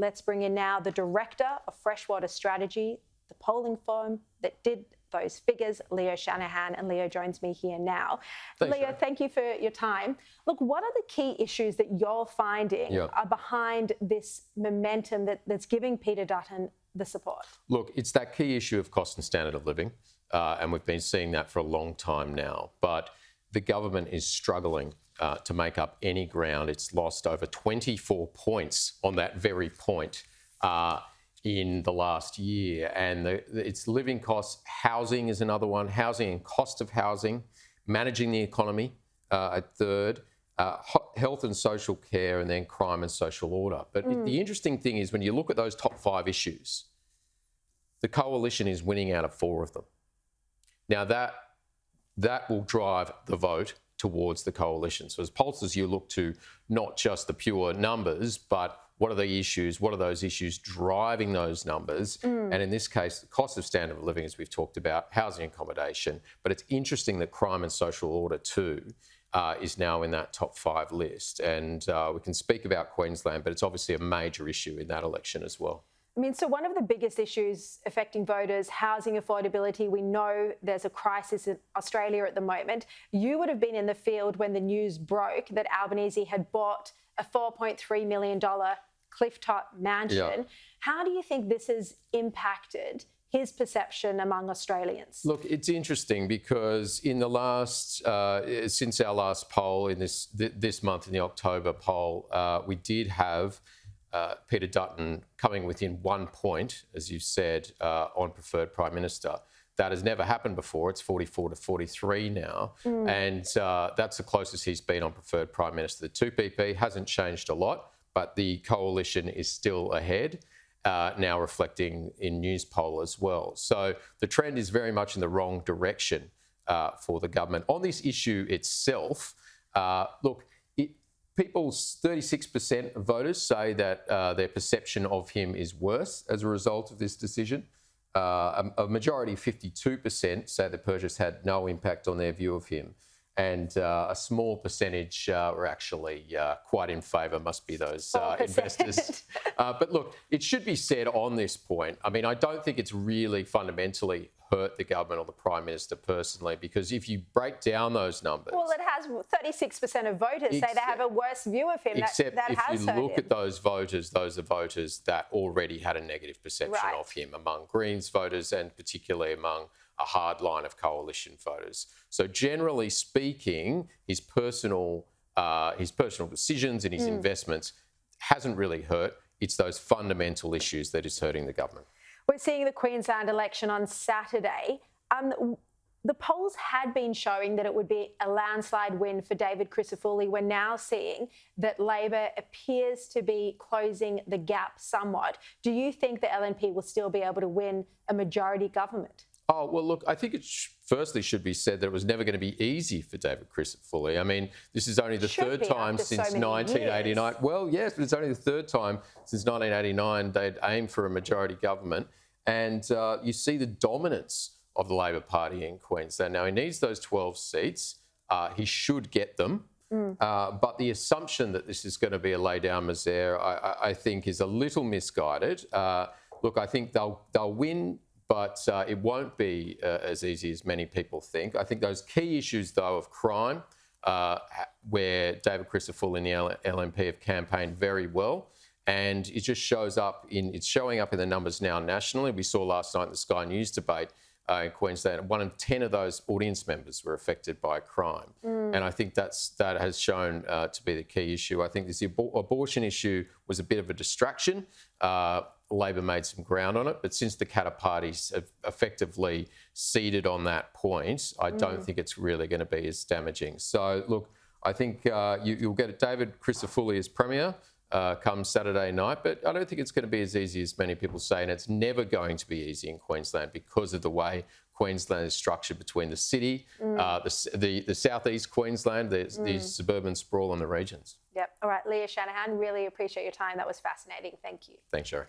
Let's bring in now the director of Freshwater Strategy, the polling firm that did those figures, Leo Shanahan, and Leo joins me here now. Thanks, Leo, Sharon. thank you for your time. Look, what are the key issues that you're finding are behind this momentum that's giving Peter Dutton the support? Look, it's that key issue of cost and standard of living, and we've been seeing that for a long time now. But the government is struggling to make up any ground. It's lost over 24 points on that very point in the last year. And it's living costs. Housing is another one. Housing and cost of housing. Managing the economy at third. Health and social care, and then crime and social order. But the interesting thing is when you look at those top 5 issues, the coalition is winning out of 4 of them. Now that will drive the vote towards the coalition. So as pollsters, you look to not just the pure numbers, but what are the issues? What are those issues driving those numbers? And in this case, the cost of standard of living, as we've talked about, housing and accommodation. But it's interesting that crime and social order too is now in that top 5 list. And we can speak about Queensland, but it's obviously a major issue in that election as well. I mean, so one of the biggest issues affecting voters, housing affordability, we know there's a crisis in Australia at the moment. You would have been in the field when the news broke that Albanese had bought a $4.3 million clifftop mansion. Yeah. How do you think this has impacted his perception among Australians? Look, it's interesting because in the last, since our last poll in this month, in the October poll, we did have Peter Dutton coming within 1 point, as you said, on preferred Prime Minister. That has never happened before. It's 44 to 43 now. And that's the closest he's been on preferred Prime Minister. The 2PP hasn't changed a lot, but the coalition is still ahead, now reflecting in news poll as well. So the trend is very much in the wrong direction for the government. On this issue itself, look, people, 36% of voters say that their perception of him is worse as a result of this decision. A majority, 52%, say the purchase had no impact on their view of him. And a small percentage were actually quite in favour, must be those investors. But look, it should be said on this point, I mean, I don't think it's really fundamentally hurt the government or the Prime Minister personally, because if you break down those numbers... Well, it has 36% of voters say they have a worse view of him. Except that if has you hurt look him. at those voters that already had a negative perception of him among Greens voters and particularly among a hard line of coalition voters. So generally speaking, his personal decisions and his investments hasn't really hurt. It's those fundamental issues that is hurting the government. We're seeing the Queensland election on Saturday. The polls had been showing that it would be a landslide win for David Crisafulli. We're now seeing that Labor appears to be closing the gap somewhat. Do you think the LNP will still be able to win a majority government? Oh, well, look, I think it firstly should be said that it was never going to be easy for David Crisafulli. I mean, this is only the third time since 1989. Well, yes, but it's only the third time since 1989 they'd aimed for a majority government. And you see the dominance of the Labor Party in Queensland. Now, he needs those 12 seats. He should get them. But the assumption that this is going to be a lay-down misère, I think, is a little misguided. Look, I think they'll win, but it won't be as easy as many people think. I think those key issues, though, of crime, where David Crisafulli and the LNP have campaigned very well, and it just shows up it's showing up in the numbers now nationally. We saw last night in the Sky News debate in Queensland, 1 in 10 of those audience members were affected by crime. And I think that has shown to be the key issue. I think this abortion issue was a bit of a distraction. Labor made some ground on it, but since the Katter parties have effectively ceded on that point, I don't think it's really going to be as damaging. So, look, I think you'll get David Crisafulli as Premier come Saturday night, but I don't think it's going to be as easy as many people say, and it's never going to be easy in Queensland because of the way Queensland is structured between the city, the southeast Queensland, the suburban sprawl and the regions. Yep. All right, Leo Shanahan, really appreciate your time. That was fascinating. Thank you. Thanks, Sherry.